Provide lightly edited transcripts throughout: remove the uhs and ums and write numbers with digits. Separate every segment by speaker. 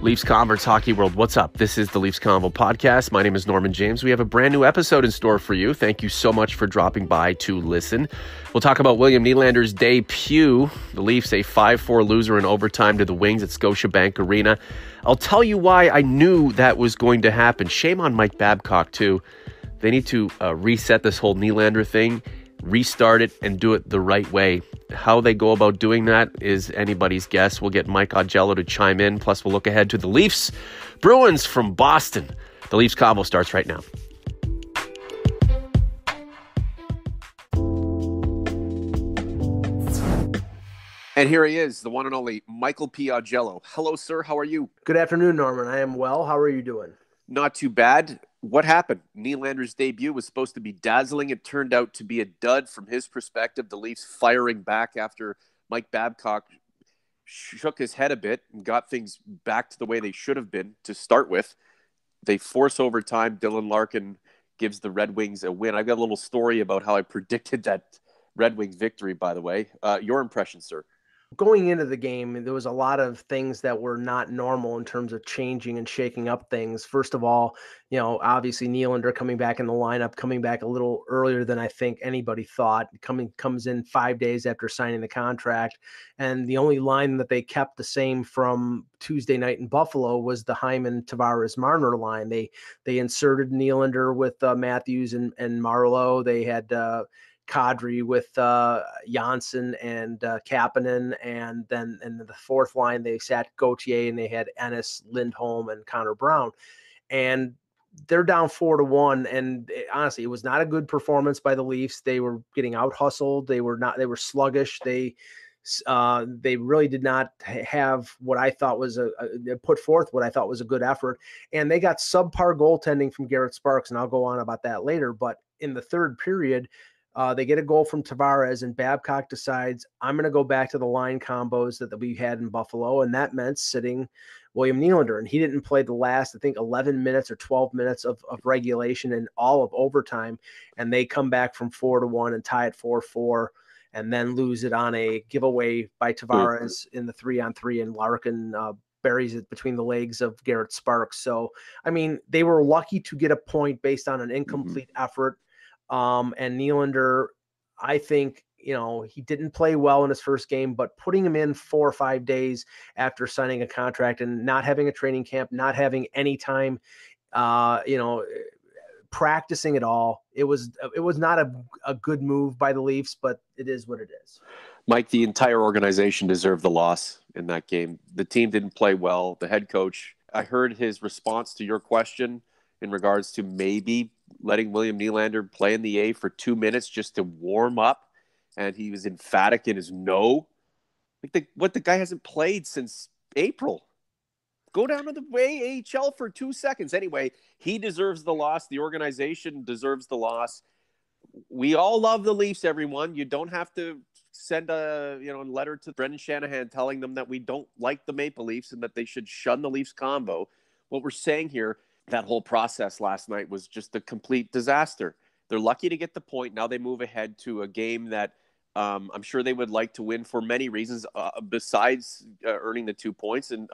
Speaker 1: Leafs Converts Hockey World, what's up? This is the Leafs Convo podcast. My name is Norman James. We have a brand new episode in store for you. Thank you so much for dropping by to listen. We'll talk about William Nylander's debut. The Leafs a 5-4 loser in overtime to the Wings at Scotiabank Arena. I'll tell you why I knew that was going to happen. Shame on Mike Babcock, too. They need to reset this whole Nylander thing, restart it, and do it the right way. How they go about doing that is anybody's guess. We'll get Mike Augello to chime in. Plus, we'll look ahead to the Leafs Bruins from Boston. The Leafs Convo starts right now. And here he is, the one and only Michael P. Augello. Hello, sir. How are you?
Speaker 2: Good afternoon, Norman. I am well. How are you doing?
Speaker 1: Not too bad. What happened? Nylander's debut was supposed to be dazzling. It turned out to be a dud from his perspective. The Leafs firing back after Mike Babcock shook his head a bit and got things back to the way they should have been to start with. They force overtime. Dylan Larkin gives the Red Wings a win. I've got a little story about how I predicted that Red Wings victory, by the way. Your impression, sir?
Speaker 2: Going into the game, there was a lot of things that were not normal in terms of changing and shaking up things. First of all, obviously Nylander coming back in the lineup, coming back a little earlier than I think anybody thought. Comes in 5 days after signing the contract. And the only line that they kept the same from Tuesday night in Buffalo was the Hyman, Tavares, Marner line. They inserted Nylander with Matthews and Marleau. They had Kadri with Janssen and Kapanen, and then in the fourth line they sat Gauthier and they had Ennis, Lindholm, and Connor Brown, and they're down 4-1. And honestly, it was not a good performance by the Leafs. They were getting out hustled. They were sluggish. They really did not have what I thought was put forth what I thought was a good effort, and they got subpar goaltending from Garrett Sparks, and I'll go on about that later. But in the third period, they get a goal from Tavares, and Babcock decides, I'm going to go back to the line combos that we had in Buffalo, and that meant sitting William Nylander. And he didn't play the last, I think, 11 minutes or 12 minutes of regulation and all of overtime, and they come back from 4-1 and tie it 4-4, and then lose it on a giveaway by Tavares in the 3-on-3, and Larkin buries it between the legs of Garrett Sparks. So, I mean, they were lucky to get a point based on an incomplete effort. And Nylander, I think, he didn't play well in his first game, but putting him in 4 or 5 days after signing a contract and not having a training camp, not having any time, practicing at all, it was not a good move by the Leafs, but it is what it is.
Speaker 1: Mike, the entire organization deserved the loss in that game. The team didn't play well. The head coach, I heard his response to your question in regards to maybe letting William Nylander play in the A for 2 minutes just to warm up, and he was emphatic in his no. The guy hasn't played since April. Go down to the AHL for 2 seconds. Anyway, he deserves the loss. The organization deserves the loss. We all love the Leafs, everyone. You don't have to send a letter to Brendan Shanahan telling them that we don't like the Maple Leafs and that they should shun the Leafs Convo. What we're saying here, that whole process last night was just a complete disaster. They're lucky to get the point. Now they move ahead to a game that I'm sure they would like to win for many reasons besides earning the 2 points. And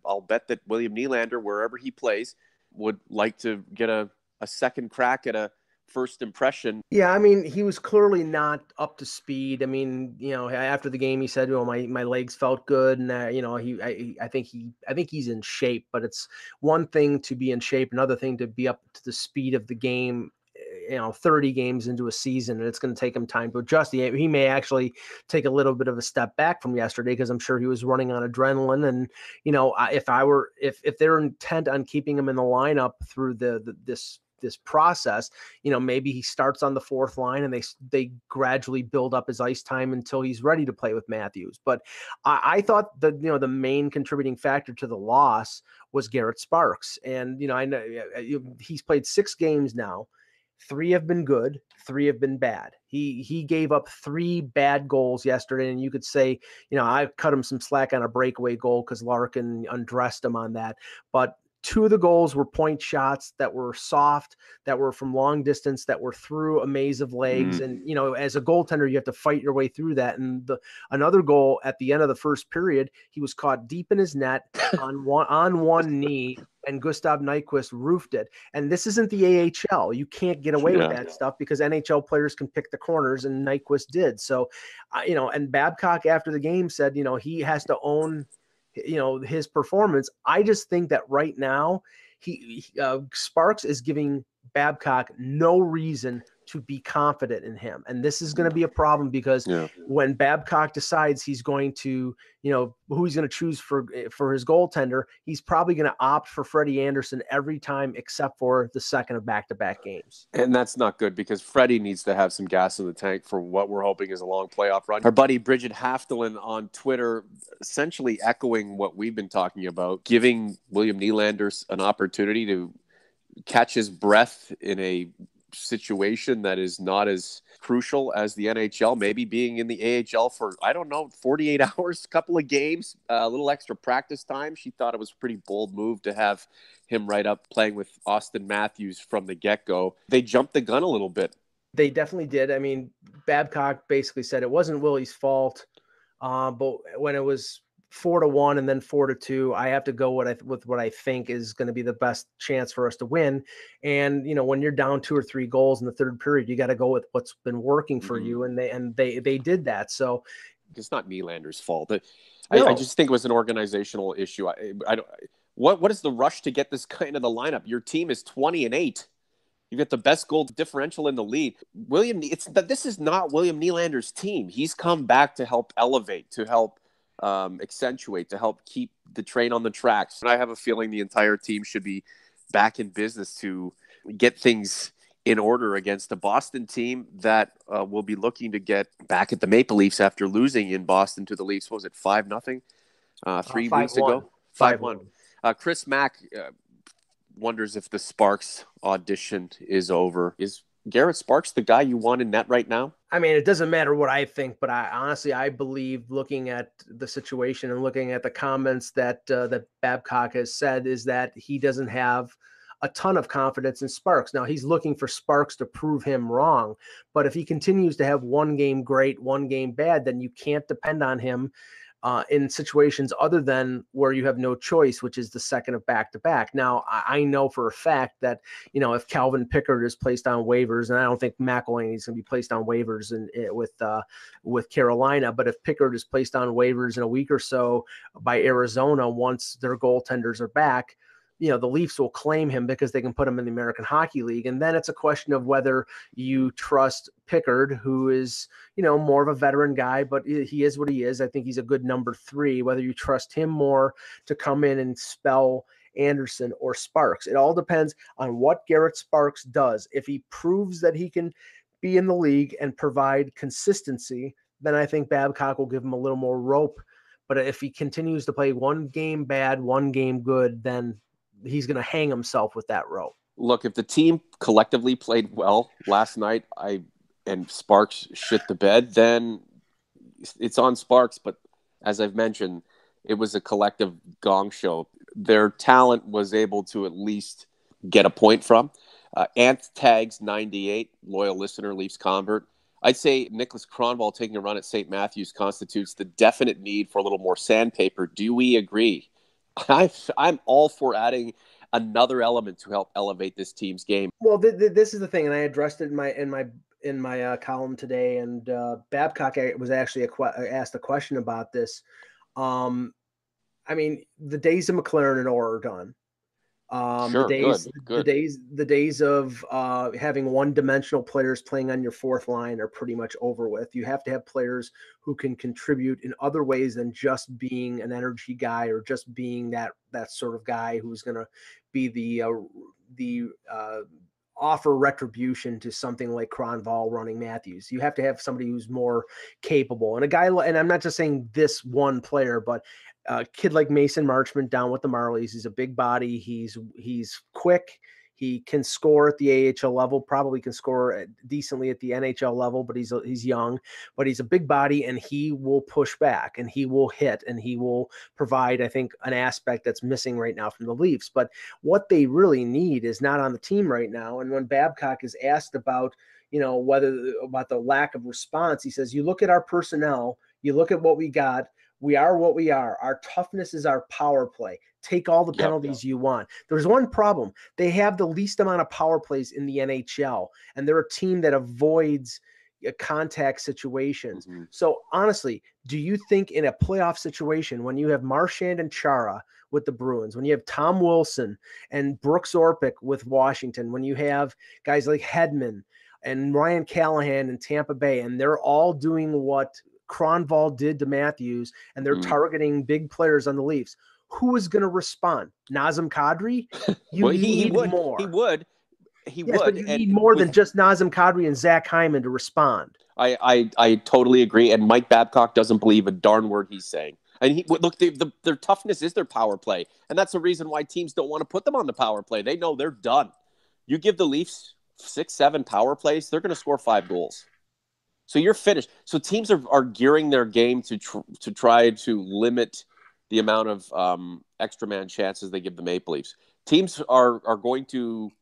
Speaker 1: I'll bet that William Nylander, wherever he plays, would like to get a second crack at a first impression.
Speaker 2: Yeah, I mean, he was clearly not up to speed. I mean, after the game, he said, my legs felt good, and I think he's in shape. But it's one thing to be in shape, another thing to be up to the speed of the game. 30 games into a season, and it's going to take him time to adjust. He may actually take a little bit of a step back from yesterday, because I'm sure he was running on adrenaline. And if they're intent on keeping him in the lineup through this process, maybe he starts on the fourth line and they gradually build up his ice time until he's ready to play with Matthews. But I thought that, the main contributing factor to the loss was Garrett Sparks. And, I know he's played 6 games now. 3 have been good, 3 have been bad. He gave up 3 bad goals yesterday, and you could say, I cut him some slack on a breakaway goal because Larkin undressed him on that. But 2 of the goals were point shots that were soft, that were from long distance, that were through a maze of legs. And, you know, as a goaltender, you have to fight your way through that. And another goal at the end of the first period, he was caught deep in his net on one knee, and Gustav Nyquist roofed it. And this isn't the AHL. You can't get away with that stuff because NHL players can pick the corners, and Nyquist did. So, you know, and Babcock after the game said, you know, he has to own, you know, his performance. I just think that right now Sparks is giving Babcock no reason to be confident in him. And this is going to be a problem because when Babcock decides he's going to, you know, who he's going to choose for his goaltender, he's probably going to opt for Freddie Anderson every time except for the second of back-to-back games.
Speaker 1: And that's not good because Freddie needs to have some gas in the tank for what we're hoping is a long playoff run. Our buddy Bridget Haftelin on Twitter essentially echoing what we've been talking about, giving William Nylander an opportunity to catch his breath in a situation that is not as crucial as the NHL, maybe being in the AHL for, I don't know, 48 hours, a couple of games, a little extra practice time. She thought it was a pretty bold move to have him right up playing with Austin Matthews from the get-go. They jumped the gun a little bit.
Speaker 2: They definitely did. I mean, Babcock basically said it wasn't Willy's fault, but when it was 4-1 and then 4-2, I have to go with what I think is going to be the best chance for us to win. And, you know, when you're down 2 or 3 goals in the third period, you got to go with what's been working for you. And they did that. So
Speaker 1: it's not Nylander's fault. I just think it was an organizational issue. What is the rush to get this guy into the lineup? Your team is 20-8. You get the best goal differential in the league. This is not William Nylander's team. He's come back to help elevate, to help accentuate, to help keep the train on the tracks. And I have a feeling the entire team should be back in business to get things in order against a Boston team that will be looking to get back at the Maple Leafs after losing in Boston to the Leafs. What was it, 5-0? 3 weeks ago? 5-1. Chris Mack wonders if the Sparks audition is over. Is Garrett Sparks the guy you want in net right now?
Speaker 2: I mean, it doesn't matter what I think, but I believe, looking at the situation and looking at the comments that Babcock has said, is that he doesn't have a ton of confidence in Sparks. Now, he's looking for Sparks to prove him wrong, but if he continues to have one game great, one game bad, then you can't depend on him in situations other than where you have no choice, which is the second of back-to-back. Now, I know for a fact that, you know, if Calvin Pickard is placed on waivers, and I don't think McElhinney is going to be placed on waivers with Carolina, but if Pickard is placed on waivers in a week or so by Arizona, once their goaltenders are back, you know, the Leafs will claim him because they can put him in the American Hockey League. And then it's a question of whether you trust Pickard, who is, you know, more of a veteran guy, but he is what he is. I think he's a good number 3, whether you trust him more to come in and spell Anderson or Sparks. It all depends on what Garrett Sparks does. If he proves that he can be in the league and provide consistency, then I think Babcock will give him a little more rope. But if he continues to play one game bad, one game good, then he's going to hang himself with that rope.
Speaker 1: Look, if the team collectively played well last night, and Sparks shit the bed, then it's on Sparks. But as I've mentioned, it was a collective gong show. Their talent was able to at least get a point from. Ant Tags 98, loyal listener, Leafs convert. I'd say Nicholas Kronwall taking a run at St. Matthews constitutes the definite need for a little more sandpaper. Do we agree? I'm all for adding another element to help elevate this team's game.
Speaker 2: Well, this is the thing, and I addressed it in my column today. And Babcock was actually asked a question about this. I mean, the days of McLaren and Orr are done.
Speaker 1: Sure,
Speaker 2: the days of having one-dimensional players playing on your fourth line are pretty much over with. You have to have players who can contribute in other ways than just being an energy guy or just being that sort of guy who's going to be the offer retribution to something like Kronwall running Matthews. You have to have somebody who's more capable, and a guy. And I'm not just saying this one player, but a kid like Mason Marchment down with the Marlies. He's a big body. He's quick. He can score at the AHL level, probably can score decently at the NHL level, but he's young, but he's a big body, and he will push back, and he will hit, and he will provide, I think, an aspect that's missing right now from the Leafs. But what they really need is not on the team right now. And when Babcock is asked about, about the lack of response, he says, you look at our personnel, you look at what we got. We are what we are. Our toughness is our power play. Take all the penalties you want. There's one problem. They have the least amount of power plays in the NHL, and they're a team that avoids contact situations. Mm-hmm. So honestly, do you think in a playoff situation, when you have Marchand and Chara with the Bruins, when you have Tom Wilson and Brooks Orpik with Washington, when you have guys like Hedman and Ryan Callahan in Tampa Bay, and they're all doing what Kronwall did to Matthews, and they're targeting big players on the Leafs, who is going to respond? Nazem Kadri? You need more.
Speaker 1: He would.
Speaker 2: Yes, but you need more than just Nazem Kadri and Zach Hyman to respond.
Speaker 1: I totally agree. And Mike Babcock doesn't believe a darn word he's saying. And their toughness is their power play. And that's the reason why teams don't want to put them on the power play. They know they're done. You give the Leafs 6-7 power plays, they're going to score 5 goals. So you're finished. So teams are gearing their game to try to limit the amount of extra man chances they give the Maple Leafs. Teams are going to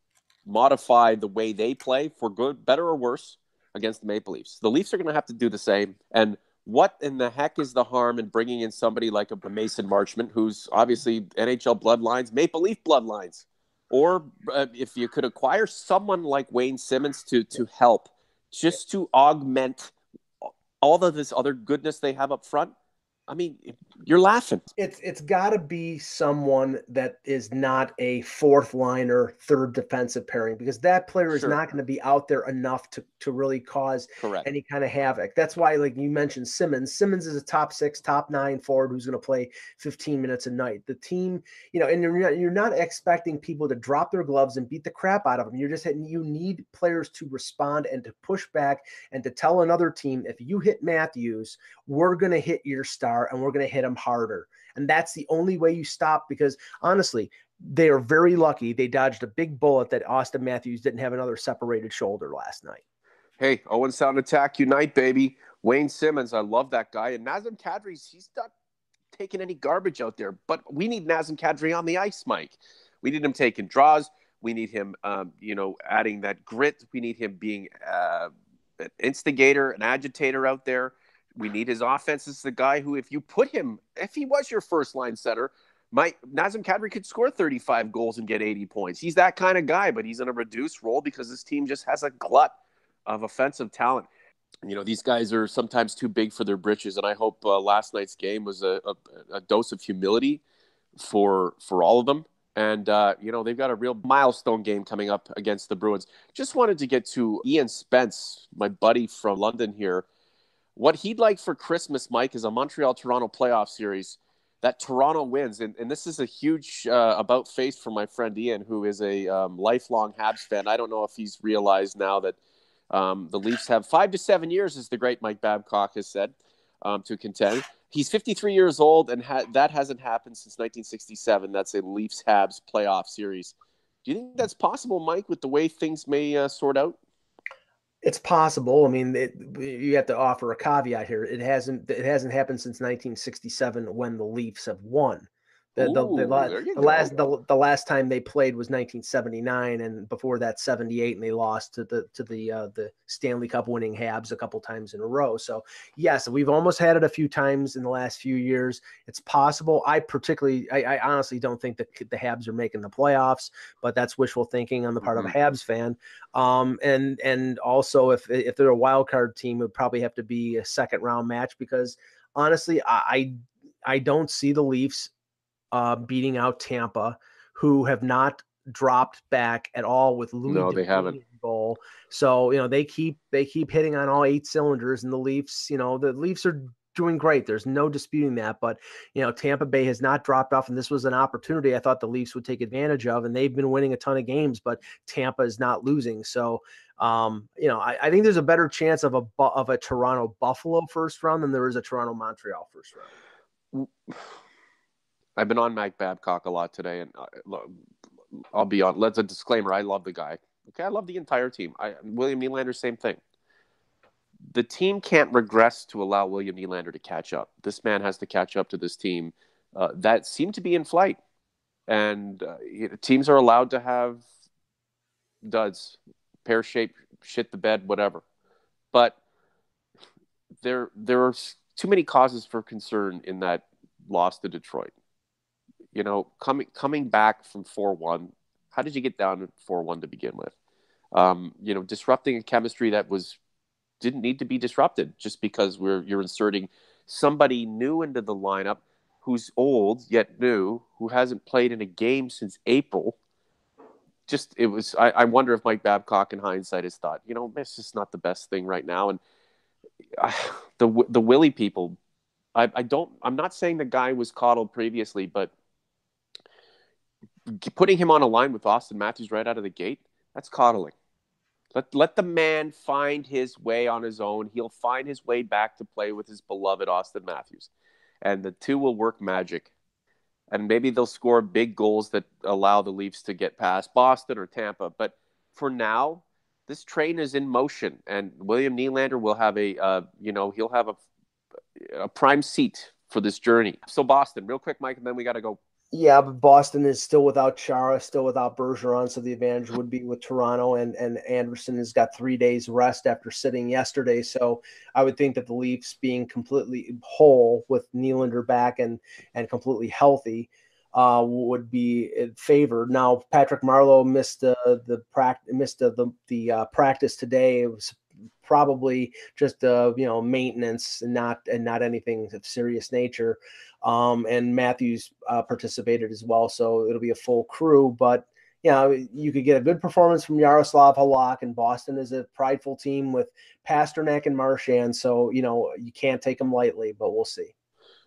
Speaker 1: modify the way they play for good, better or worse against the Maple Leafs. The Leafs are going to have to do the same. And what in the heck is the harm in bringing in somebody like a Mason Marchment, who's obviously NHL bloodlines, Maple Leaf bloodlines? Or if you could acquire someone like Wayne Simmons to help, just to augment all of this other goodness they have up front. I mean, you're laughing.
Speaker 2: It's got to be someone that is not a fourth liner, third defensive pairing, because that player is not going to be out there enough to really cause any kind of havoc. That's why, like you mentioned, Simmons. Simmons is a top 6, top 9 forward who's going to play 15 minutes a night. The team, and you're not expecting people to drop their gloves and beat the crap out of them. You're just hitting. You need players to respond and to push back and to tell another team, if you hit Matthews, we're going to hit your star, and we're going to hit them harder. And that's the only way you stop, because honestly, they are very lucky they dodged a big bullet that Austin Matthews didn't have another separated shoulder last night.
Speaker 1: Hey, Owen Sound Attack Unite, baby. Wayne Simmons, I love that guy. And Nazem Kadri, he's not taking any garbage out there, but we need Nazem Kadri on the ice, Mike. We need him taking draws. We need him, adding that grit. We need him being an instigator, an agitator out there. We need his offense. This is the guy who, if you put him, if he was your first line center, Nazem Kadri could score 35 goals and get 80 points. He's that kind of guy, but he's in a reduced role because this team just has a glut of offensive talent. These guys are sometimes too big for their britches, and I hope last night's game was a dose of humility for all of them. And, they've got a real milestone game coming up against the Bruins. Just wanted to get to Ian Spence, my buddy from London here. What he'd like for Christmas, Mike, is a Montreal-Toronto playoff series that Toronto wins. And this is a huge about face for my friend Ian, who is a lifelong Habs fan. I don't know if he's realized now that the Leafs have 5 to 7 years, as the great Mike Babcock has said, to contend. He's 53 years old, and that hasn't happened since 1967. That's a Leafs-Habs playoff series. Do you think that's possible, Mike, with the way things may sort out?
Speaker 2: It's possible. I mean, you have to offer a caveat here. It hasn't happened since 1967 when the Leafs have won. The last time they played was 1979, and before that 78, and they lost to the Stanley Cup winning Habs a couple times in a row. So yes, we've almost had it a few times in the last few years. It's possible. I honestly don't think that the Habs are making the playoffs, but that's wishful thinking on the part of a Habs fan. And also if they're a wild card team, it would probably have to be a second round match, because honestly, I don't see the Leafs beating out Tampa, who have not dropped back at all with Louis.
Speaker 1: No, they haven't.
Speaker 2: Goal. So, they keep hitting on all 8 cylinders, and the Leafs are doing great. There's no disputing that, but Tampa Bay has not dropped off, and this was an opportunity I thought the Leafs would take advantage of, and they've been winning a ton of games, but Tampa is not losing. So, I think there's a better chance of a Toronto Buffalo first round than there is a Toronto Montreal first round.
Speaker 1: I've been on Mike Babcock a lot today, and I'll be on. Let's a disclaimer. I love the guy. Okay, I love the entire team. William Nylander, same thing. The team can't regress to allow William Nylander to catch up. This man has to catch up to this team that seemed to be in flight. And teams are allowed to have duds, pear-shaped, shit the bed, whatever. But there are too many causes for concern in that loss to Detroit. You know, coming back from 4-1, how did you get down to 4-1 to begin with? You know, disrupting a chemistry that didn't need to be disrupted just because you're inserting somebody new into the lineup who's old yet new, who hasn't played in a game since April. I wonder if Mike Babcock in hindsight has thought, you know, this is not the best thing right now. And the Willy people, I'm not saying the guy was coddled previously, but putting him on a line with Auston Matthews right out of the gate, that's coddling. Let the man find his way on his own. He'll find his way back to play with his beloved Auston Matthews. And the two will work magic. And maybe they'll score big goals that allow the Leafs to get past Boston or Tampa. But for now, this train is in motion. And William Nylander will have he'll have a prime seat for this journey. So Boston, real quick, Mike, and then we got to go.
Speaker 2: Yeah, but Boston is still without Chara, still without Bergeron, so the advantage would be with Toronto, and Anderson has got 3 days rest after sitting yesterday. So I would think that the Leafs being completely whole with Nylander back and completely healthy would be favored. Now, Patrick Marleau missed the practice today. It was probably just maintenance and not anything of serious nature. And Matthews participated as well, so it'll be a full crew. But you could get a good performance from Yaroslav Halak, and Boston is a prideful team with Pasternak and Marchand, so you can't take them lightly. But we'll see.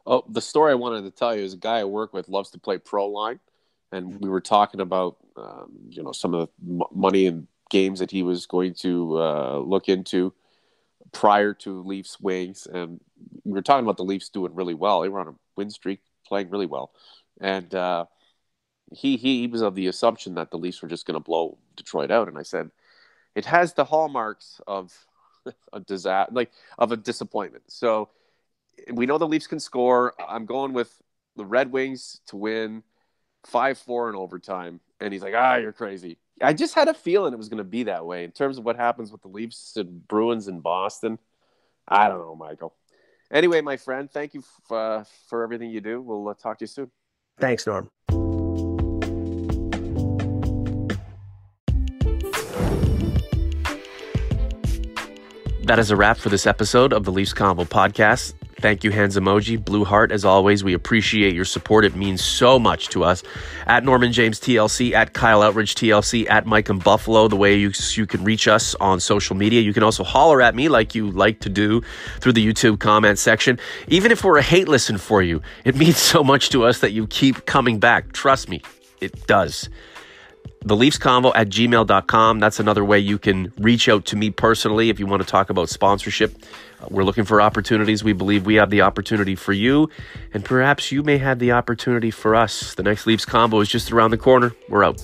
Speaker 1: Oh, the story I wanted to tell you is a guy I work with loves to play pro line, and we were talking about some of the money and games that he was going to look into prior to Leafs wings, and we were talking about the Leafs doing really well. They were on a win streak, playing really well, and he was of the assumption that the Leafs were just going to blow Detroit out. And I said, it has the hallmarks of a disaster, like of a disappointment. So we know the Leafs can score. I'm going with the Red Wings to win 5-4 in overtime. And he's like, you're crazy. I just had a feeling it was going to be that way. In terms of what happens with the Leafs and Bruins in Boston, I don't know, Michael. Anyway, my friend, thank you for everything you do. We'll talk to you soon.
Speaker 2: Thanks, Norm.
Speaker 3: That is a wrap for this episode of the Leafs Convo podcast. Thank you, hands emoji, blue heart, as always. We appreciate your support. It means so much to us. At Norman James TLC, at Kyle Outridge TLC, at Mike and Buffalo, the way you can reach us on social media. You can also holler at me like you like to do through the YouTube comment section. Even if we're a hate listen for you, it means so much to us that you keep coming back. Trust me, it does. The Leafs Convo at gmail.com. That's another way you can reach out to me personally if you want to talk about sponsorship. We're looking for opportunities. We believe we have the opportunity for you, and perhaps you may have the opportunity for us. The next Leafs Convo is just around the corner. We're out.